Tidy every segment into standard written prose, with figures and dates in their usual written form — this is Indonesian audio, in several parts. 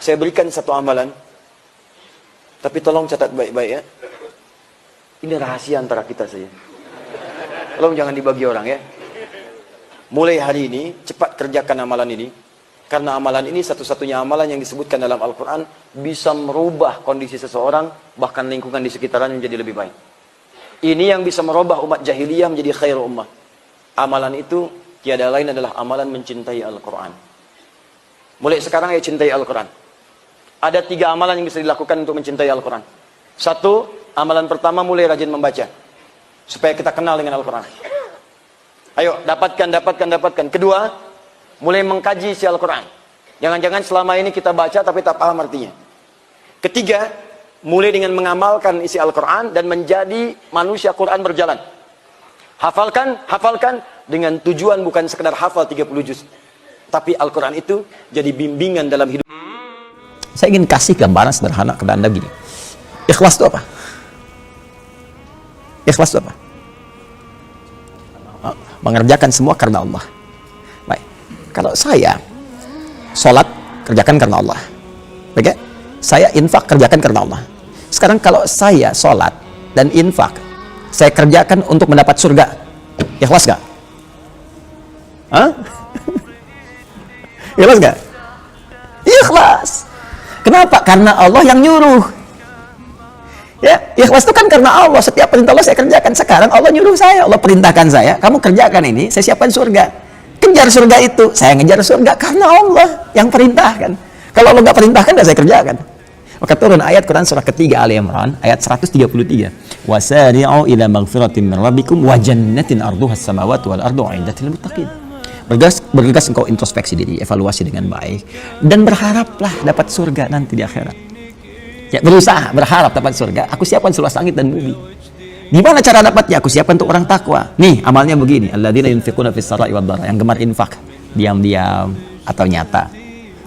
Saya berikan satu amalan, tapi tolong catat baik-baik ya. Ini rahasia antara kita saja. Tolong jangan dibagi orang ya. Mulai hari ini, cepat kerjakan amalan ini. Karena amalan ini satu-satunya amalan yang disebutkan dalam Al-Quran bisa merubah kondisi seseorang, bahkan lingkungan di sekitarnya menjadi lebih baik. Ini yang bisa merubah umat jahiliyah menjadi khair ummah. Amalan itu tiada lain adalah amalan mencintai Al-Quran. Mulai sekarang ya cintai Al-Quran. Ada 3 amalan yang bisa dilakukan untuk mencintai Al-Quran. 1, amalan pertama mulai rajin membaca. Supaya kita kenal dengan Al-Quran. Ayo, dapatkan. Kedua, mulai mengkaji isi Al-Quran. Jangan-jangan selama ini kita baca tapi tak paham artinya. Ketiga, mulai dengan mengamalkan isi Al-Quran dan menjadi manusia Quran berjalan. Hafalkan dengan tujuan bukan sekedar hafal 30 juz. Tapi Al-Quran itu jadi bimbingan dalam hidup. Saya ingin kasih gambaran sederhana kepada Anda gini. Ikhlas itu apa? Ikhlas itu apa? Mengerjakan semua karena Allah. Baik. Kalau saya sholat, kerjakan karena Allah. Baik ya? Saya infak, kerjakan karena Allah. Sekarang kalau saya sholat dan infak, saya kerjakan untuk mendapat surga. Ikhlas gak? Hah? Ikhlas gak? Ikhlas. Kenapa? Karena Allah yang nyuruh. Ya, ikhlas itu kan karena Allah. Setiap perintah Allah saya kerjakan. Sekarang Allah nyuruh saya, Allah perintahkan saya, kamu kerjakan ini, saya siapkan surga. Kejar surga itu. Saya ngejar surga karena Allah yang perintahkan. Kalau Allah nggak perintahkan, nggak saya kerjakan. Maka turun ayat Quran surah ketiga Ali Imran ayat 133. Wasari'u ila maghfiratin min rabbikum wa jannatin arduha as-samawati wal ardu 'iddatil muttaqin. Bergegas engkau introspeksi diri, evaluasi dengan baik, dan berharaplah dapat surga nanti di akhirat. Ya, berusaha, berharap dapat surga. Aku siapkan seluas langit dan bumi. Gimana cara dapatnya? Aku siapkan untuk orang takwa. Nih, amalnya begini. Alladzina yunfiquna fis sarai wad dharra, yang gemar infak, diam-diam atau nyata.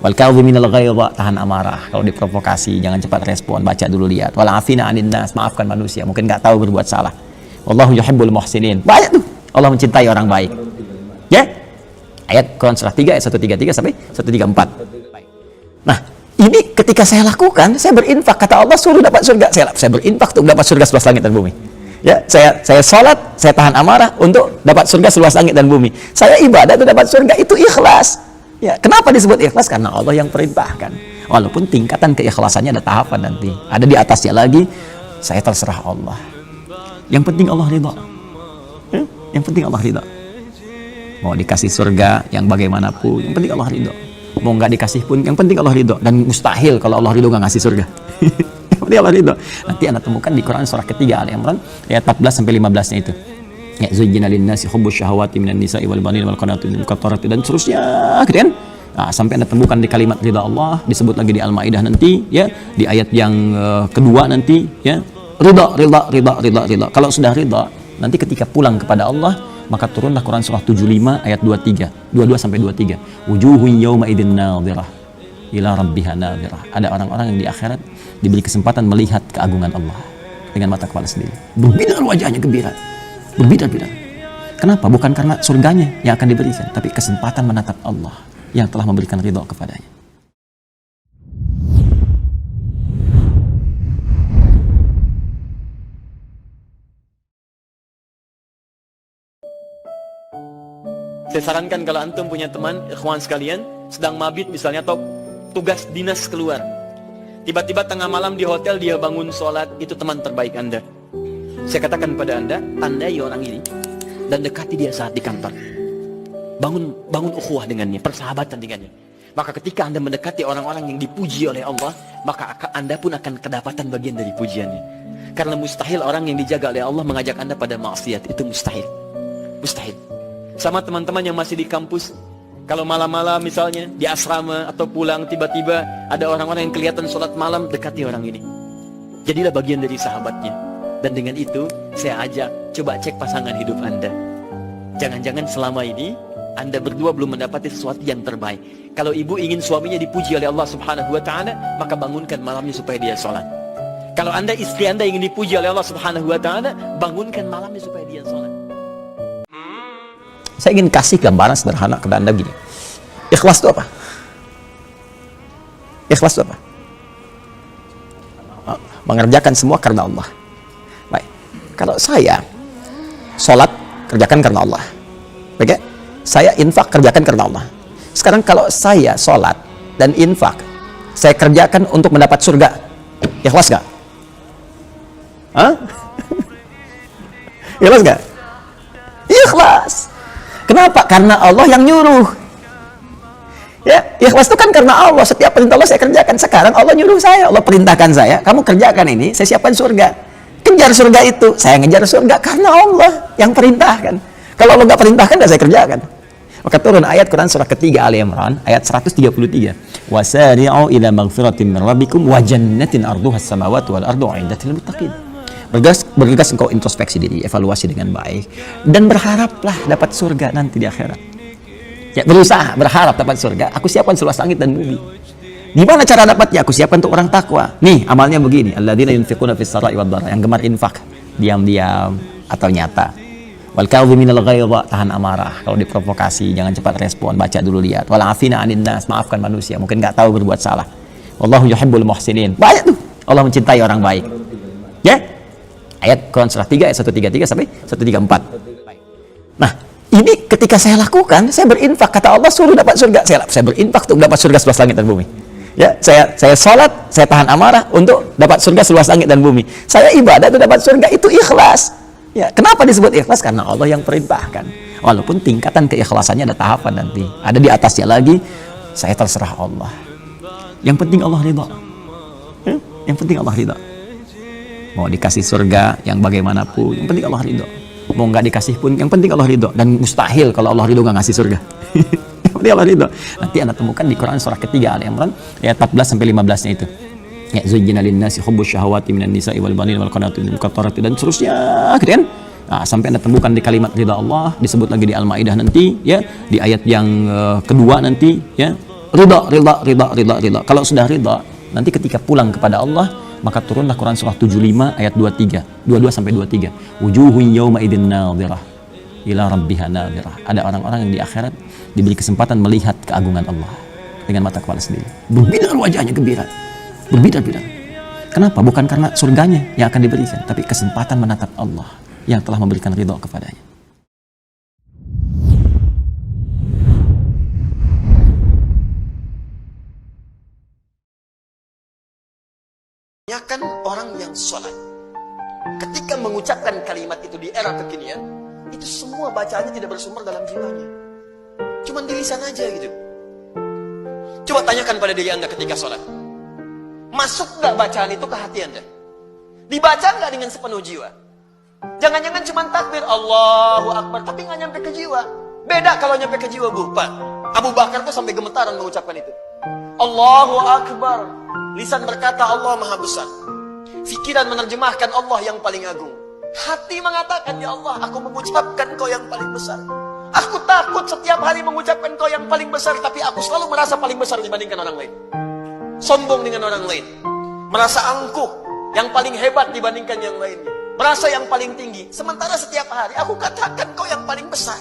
Wal kadhiminal ghaidha, tahan amarah. Kalau diprovokasi, jangan cepat respon, baca dulu lihat. Wal afina 'anin nas, maafkan manusia, mungkin nggak tahu berbuat salah. Wallahu yuhibbul muhsinin. Banyak tuh. Allah mencintai orang baik. Ya? Ayat Quran surah 3 ayat 133 sampai 134. Nah, ini ketika saya lakukan, saya berinfak, kata Allah suruh dapat surga. Saya berinfak untuk dapat surga seluas langit dan bumi. Ya, saya sholat, saya tahan amarah untuk dapat surga seluas langit dan bumi. Saya ibadah untuk dapat surga, itu ikhlas. Ya, kenapa disebut ikhlas? Karena Allah yang perintahkan. Walaupun tingkatan keikhlasannya ada tahapan nanti. Ada di atasnya lagi, saya terserah Allah. Yang penting Allah ridha. Ya? Yang penting Allah ridha. Mau dikasih surga yang bagaimanapun, yang penting Allah ridho. Mau nggak dikasih pun, yang penting Allah ridho. Dan mustahil kalau Allah ridho nggak ngasih surga. Yang penting Allah ridho. Nanti Anda temukan di Quran surah ketiga Ali Imran ayat 14 sampai 15-nya itu. Ya, zuyyina lin-nasi hubbus syahawati minan nisa'i wal banina wal qanatir minal muqattarati dan seterusnya, gitu kan? Nah, sampai Anda temukan di kalimat ridha Allah, disebut lagi di Al-Maidah nanti, ya, di ayat yang kedua nanti, ya. Ridha. Kalau sudah ridha, nanti ketika pulang kepada Allah, maka turunlah Quran surah 75 ayat 22 sampai 23. Wujuhun yawma idzin nadhirah ila rabbiha nadhirah. Ada orang-orang yang di akhirat diberi kesempatan melihat keagungan Allah dengan mata kepala sendiri. Berbinar wajahnya gembira. Berbinar. Kenapa? Bukan karena surganya yang akan diberikan, tapi kesempatan menatap Allah yang telah memberikan ridha kepadanya. Saya sarankan kalau antum punya teman, ikhwan sekalian, sedang mabit misalnya atau tugas dinas keluar. Tiba-tiba tengah malam di hotel dia bangun sholat, itu teman terbaik Anda. Saya katakan pada Anda, tandai orang ini dan dekati dia saat di kantor. Bangun ukhuwah dengannya, persahabatan dengannya. Maka ketika Anda mendekati orang-orang yang dipuji oleh Allah, maka Anda pun akan kedapatan bagian dari pujiannya. Karena mustahil orang yang dijaga oleh Allah mengajak Anda pada maksiat, itu mustahil. Mustahil. Sama teman-teman yang masih di kampus, kalau malam-malam misalnya di asrama atau pulang, tiba-tiba ada orang-orang yang kelihatan sholat malam, dekati orang ini. Jadilah bagian dari sahabatnya. Dan dengan itu saya ajak, coba cek pasangan hidup Anda. Jangan-jangan selama ini Anda berdua belum mendapati sesuatu yang terbaik. Kalau ibu ingin suaminya dipuji oleh Allah Subhanahu wa Ta'ala, maka bangunkan malamnya supaya dia sholat. Kalau Anda, istri Anda ingin dipuji oleh Allah Subhanahu wa Ta'ala, bangunkan malamnya supaya dia sholat. Saya ingin kasih gambaran sederhana kepada Anda gini. Ikhlas itu apa? Ikhlas itu apa? Mengerjakan semua karena Allah. Baik. Kalau saya sholat, kerjakan karena Allah. Oke? Saya infak, kerjakan karena Allah. Sekarang kalau saya sholat dan infak, saya kerjakan untuk mendapat surga, ikhlas gak? Hah? Ikhlas gak? Ikhlas. Kenapa? Karena Allah yang nyuruh. Ya, ikhlas itu kan karena Allah. Setiap perintah Allah saya kerjakan. Sekarang Allah nyuruh saya, Allah perintahkan saya, kamu kerjakan ini, saya siapkan surga. Kejar surga itu, saya ngejar surga karena Allah yang perintahkan. Kalau Allah nggak perintahkan, nggak saya kerjakan. Maka turun ayat Quran surah ketiga Ali Imran ayat 133. Wasari'u ila maghfiratin min rabbikum wa jannatin arduhas samawati wal ardu 'iddatil muttaqin. Bergegas engkau introspeksi diri, evaluasi dengan baik, dan berharaplah dapat surga nanti di akhirat. Ya, berusaha, berharap dapat surga. Aku siapkan seluas langit dan bumi. Di mana cara dapatnya? Aku siapkan untuk orang takwa. Nih, amalnya begini. Alladzina yunfiquna fis sarai wad dharra, yang gemar infak, diam-diam atau nyata. Wal kadhiminal ghaidha, tahan amarah. Kalau diprovokasi, jangan cepat respon, baca dulu lihat. Wal afina 'anin nas, maafkan manusia, mungkin enggak tahu berbuat salah. Wallahu yuhibbul muhsinin. Banyak tuh. Allah mencintai orang baik. Ya? Ayat Quran surah 3 ayat 133 sampai 134. Nah, ini ketika saya lakukan, saya berinfak, kata Allah suruh dapat surga. Saya berinfak untuk dapat surga seluas langit dan bumi. Ya, saya sholat, saya tahan amarah untuk dapat surga seluas langit dan bumi. Saya ibadah untuk dapat surga, itu ikhlas. Ya, kenapa disebut ikhlas? Karena Allah yang perintahkan. Walaupun tingkatan keikhlasannya ada tahapan nanti. Ada di atasnya lagi, saya terserah Allah. Yang penting Allah ridha. Ya, yang penting Allah ridha. Mau dikasih surga yang bagaimanapun, yang penting Allah ridho. Mau nggak dikasih pun, yang penting Allah ridho. Dan mustahil kalau Allah ridho nggak ngasih surga. Yang penting Allah ridho. Nanti Anda temukan di Quran surah ketiga Ali Imran ayat 14 sampai 15-nya itu. Ya, zuyyina lin-nasi hubbus syahawati minan nisa'i wal banin wal qanatir minal muqattarati, dan seterusnya, gitu kan? Nah, sampai Anda temukan di kalimat ridha Allah, disebut lagi di Al-Maidah nanti, ya, di ayat yang kedua nanti, ya. Ridha. Kalau sudah ridha, nanti ketika pulang kepada Allah, maka turunlah Quran surah 75 ayat 22 sampai 23. Wujuhun yawma idzin nadhirah ila rabbiha nadhirah. Ada orang-orang yang di akhirat diberi kesempatan melihat keagungan Allah dengan mata kepala sendiri. Berbinar wajahnya gembira. Berbinar-binar. Kenapa? Bukan karena surganya yang akan diberikan, tapi kesempatan menatap Allah yang telah memberikan ridha kepadanya. Kan orang yang sholat ketika mengucapkan kalimat itu di era kekinian, itu semua bacaannya tidak bersumber dalam jiwanya, cuman di lisan aja gitu. Coba tanyakan pada diri Anda ketika sholat, masuk nggak bacaan itu ke hati Anda? Dibaca nggak dengan sepenuh jiwa? Jangan-jangan cuman takbir Allahu Akbar tapi nggak nyampe ke jiwa. Beda kalau nyampe ke jiwa, Bu. Pak Abu Bakar tuh sampai gemetaran mengucapkan itu. Allahu Akbar. Lisan berkata Allah Maha Besar. Fikiran menerjemahkan Allah yang paling agung. Hati mengatakan, ya Allah, aku mengucapkan Kau yang paling besar. Aku takut setiap hari mengucapkan Kau yang paling besar, tapi aku selalu merasa paling besar dibandingkan orang lain. Sombong dengan orang lain. Merasa angkuh, yang paling hebat dibandingkan yang lainnya. Merasa yang paling tinggi. Sementara setiap hari aku katakan Kau yang paling besar.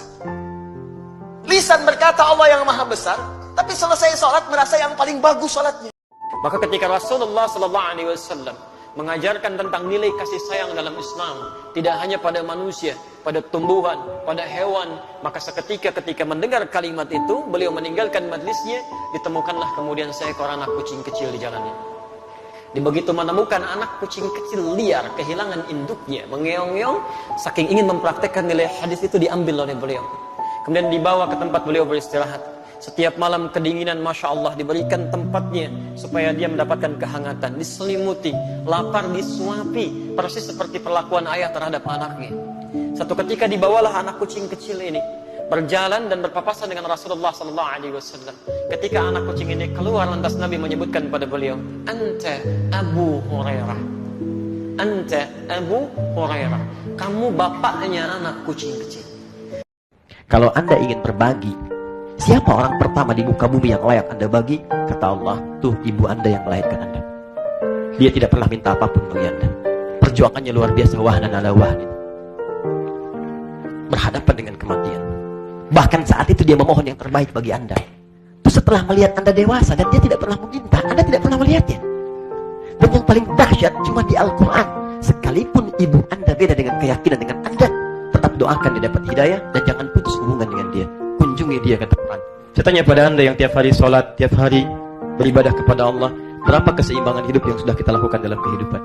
Lisan berkata Allah yang Maha Besar, tapi selesai sholat merasa yang paling bagus sholatnya. Maka ketika Rasulullah SAW mengajarkan tentang nilai kasih sayang dalam Islam, tidak hanya pada manusia, pada tumbuhan, pada hewan, maka seketika ketika mendengar kalimat itu, beliau meninggalkan majlisnya, ditemukanlah kemudian seekor anak kucing kecil di jalannya. Begitu menemukan anak kucing kecil liar, kehilangan induknya, mengeong-ngeong, saking ingin mempraktekkan nilai hadis itu diambil oleh beliau. Kemudian dibawa ke tempat beliau beristirahat. Setiap malam kedinginan, Masya Allah, diberikan tempatnya supaya dia mendapatkan kehangatan, diselimuti, lapar disuapi, persis seperti perlakuan ayah terhadap anaknya. Satu ketika dibawalah anak kucing kecil ini berjalan dan berpapasan dengan Rasulullah SAW. Ketika anak kucing ini keluar, lantas Nabi menyebutkan pada beliau, Anta Abu Hurairah. Anta Abu Hurairah. Kamu bapaknya anak kucing kecil. Kalau Anda ingin berbagi, siapa orang pertama di muka bumi yang layak Anda bagi? Kata Allah, tuh ibu Anda yang melahirkan Anda. Dia tidak pernah minta apapun bagi Anda. Perjuangannya luar biasa, wahnan ala wahnin. Berhadapan dengan kematian. Bahkan saat itu dia memohon yang terbaik bagi Anda. Terus setelah melihat Anda dewasa dan dia tidak pernah meminta, Anda tidak pernah paling dahsyat cuma di Al-Quran. Sekalipun ibu Anda beda dengan keyakinan dengan Anda, tetap doakan dia dapat hidayah dan jangan putus hubungan dengan dia. Kunjungi dia, kata Quran. Saya tanya pada Anda yang tiap hari sholat, tiap hari beribadah kepada Allah, berapa keseimbangan hidup yang sudah kita lakukan dalam kehidupan?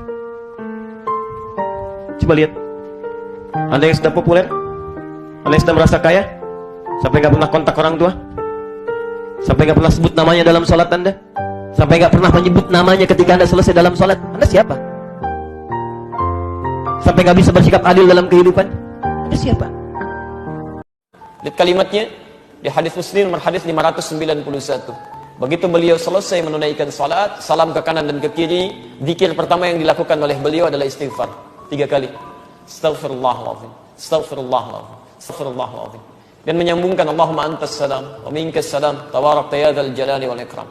Coba lihat. Anda yang sudah populer, Anda yang sudah merasa kaya, sampai nggak pernah kontak orang tua, sampai nggak pernah sebut namanya dalam sholat Anda, sampai nggak pernah menyebut namanya ketika Anda selesai dalam sholat, Anda siapa? Sampai nggak bisa bersikap adil dalam kehidupan, Anda siapa? Lihat kalimatnya di hadis Muslim nomor hadis 591. Begitu beliau selesai menunaikan salat, salam ke kanan dan ke kiri, zikir pertama yang dilakukan oleh beliau adalah istighfar 3 kali. Astaghfirullahaladzim, astaghfirullahaladzim, astaghfirullahaladzim. Dan menyambungkan Allahumma antas salam wa minkas salam tabarakta ya dzal jalali wal ikram.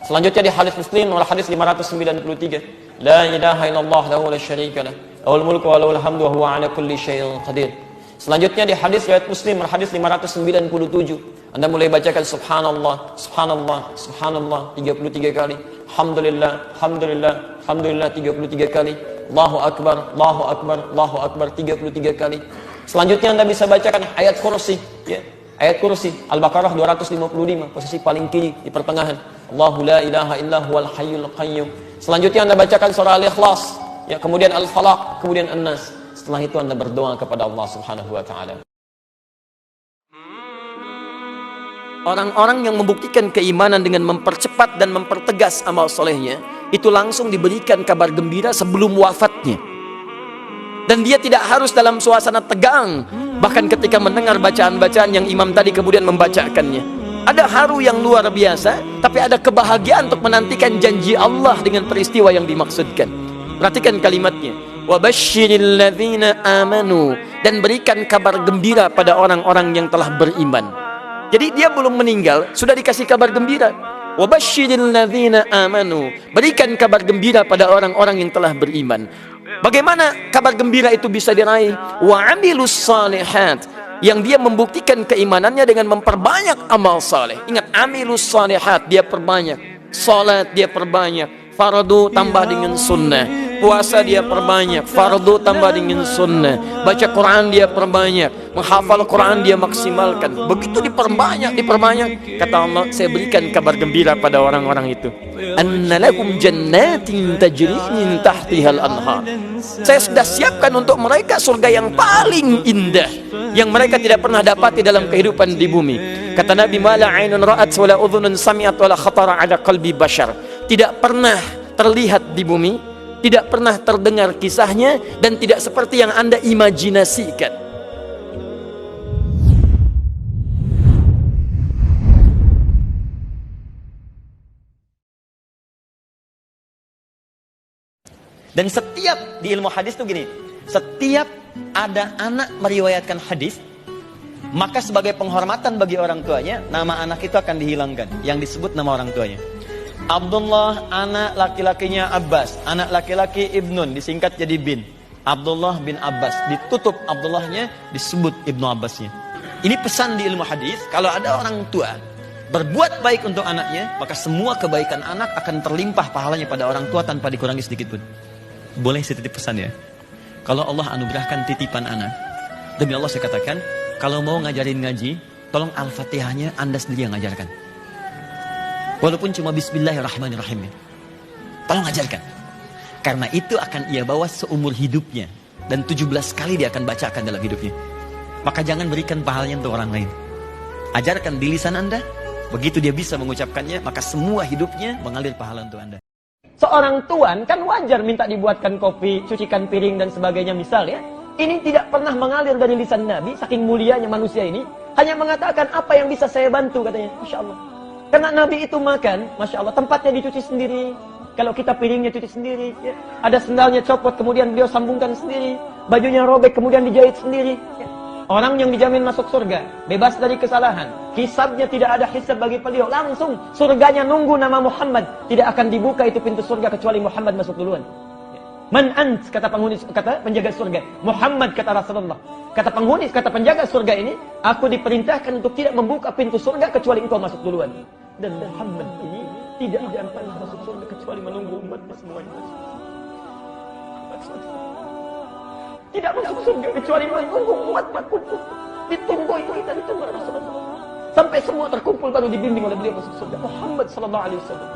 Selanjutnya di hadis Muslim nomor hadis 593, la ilaha illallah lahu la syarika lah, lahul mulku wa lahul hamdu wa huwa ala kulli syai'in qadir. Selanjutnya di hadis riwayat Muslim nomor hadis 597, Anda mulai bacakan subhanallah, subhanallah, subhanallah 33 kali, alhamdulillah, alhamdulillah, alhamdulillah 33 kali, Allahu akbar, Allahu akbar, Allahu akbar 33 kali. Selanjutnya Anda bisa bacakan ayat kursi, ya. Ayat kursi Al-Baqarah 255, posisi paling kiri di pertengahan. Allahu la ilaha illa huwal hayyul qayyum. Selanjutnya Anda bacakan surah Al-Ikhlas, ya, kemudian Al-Falaq, kemudian An-Nas. Setelah itu Anda berdoa kepada Allah Subhanahu wa taala. Orang-orang yang membuktikan keimanan dengan mempercepat dan mempertegas amal solehnya, itu langsung diberikan kabar gembira sebelum wafatnya. Dan dia tidak harus dalam suasana tegang, bahkan ketika mendengar bacaan-bacaan yang imam tadi kemudian membacakannya. Ada haru yang luar biasa, tapi ada kebahagiaan untuk menantikan janji Allah dengan peristiwa yang dimaksudkan. Perhatikan kalimatnya, wabashshiril ladzina amanu, dan berikan kabar gembira pada orang-orang yang telah beriman. Jadi dia belum meninggal, sudah dikasih kabar gembira. Wabashshiril ladzina amanu, berikan kabar gembira pada orang-orang yang telah beriman. Bagaimana kabar gembira itu bisa diraih? Wa amilus salihat, yang dia membuktikan keimanannya dengan memperbanyak amal saleh. Ingat, amilus salihat, dia perbanyak. Salat dia perbanyak, fardu tambah dengan sunnah, puasa dia perbanyak, fardu tambah dengan sunnah, baca Quran dia perbanyak, menghafal Quran dia maksimalkan. Begitu diperbanyak, kata Allah, saya berikan kabar gembira pada orang-orang itu. Annalahum jannatin tajri min tahtihal anhar. Saya sudah siapkan untuk mereka surga yang paling indah, yang mereka tidak pernah dapati dalam kehidupan di bumi. Kata Nabi, mala ainun ra'at wala udhunun sami'at wala khatara ala qalbi bashar. Tidak pernah terlihat di bumi, tidak pernah terdengar kisahnya, dan tidak seperti yang Anda imajinasikan. Dan setiap di ilmu hadis itu gini, setiap ada anak meriwayatkan hadis, maka sebagai penghormatan bagi orang tuanya, nama anak itu akan dihilangkan, yang disebut nama orang tuanya. Abdullah, anak laki-lakinya Abbas, anak laki-laki Ibnun, disingkat jadi bin. Abdullah bin Abbas, ditutup Abdullahnya, disebut Ibnu Abbasnya. Ini pesan di ilmu hadis, kalau ada orang tua berbuat baik untuk anaknya, maka semua kebaikan anak akan terlimpah pahalanya pada orang tua tanpa dikurangi sedikit pun. Boleh saya titip pesan ya? Kalau Allah anugerahkan titipan anak, demi Allah saya katakan, kalau mau ngajarin ngaji, tolong Al-Fatihahnya Anda sendiri yang ngajarkan. Walaupun cuma Bismillahirrahmanirrahim, tolong ajarkan. Karena itu akan ia bawa seumur hidupnya, dan 17 kali dia akan bacakan dalam hidupnya. Maka jangan berikan pahalanya untuk orang lain. Ajarkan di lisan Anda, begitu dia bisa mengucapkannya, maka semua hidupnya mengalir pahala untuk Anda. Seorang tuan kan wajar minta dibuatkan kopi, cucikan piring dan sebagainya misal ya. Ini tidak pernah mengalir dari lisan Nabi, saking mulianya manusia ini. Hanya mengatakan apa yang bisa saya bantu, katanya. Masya Allah. Karena Nabi itu makan, Masya Allah, tempatnya dicuci sendiri. Kalau kita piringnya cuci sendiri, ya. Ada sendalnya copot, kemudian beliau sambungkan sendiri. Bajunya robek, kemudian dijahit sendiri. Ya. Orang yang dijamin masuk surga, bebas dari kesalahan. Hisabnya tidak ada hisab bagi beliau. Langsung surganya nunggu nama Muhammad. Tidak akan dibuka itu pintu surga kecuali Muhammad masuk duluan. Man ant, kata penghuni, kata penjaga surga. Muhammad, kata Rasulullah. Kata penghuni, kata penjaga surga ini, aku diperintahkan untuk tidak membuka pintu surga kecuali engkau masuk duluan. Dan Muhammad ini tidak akan pernah masuk surga kecuali menunggu umatnya semuanya. Tidak masuk surga kecuali menunggu umatnya kumpul. Ditunggu itu kita ditunggu Rasulullah. Sampai semua terkumpul baru dibimbing oleh beliau masuk surga. Muhammad sallallahu alaihi wasallam.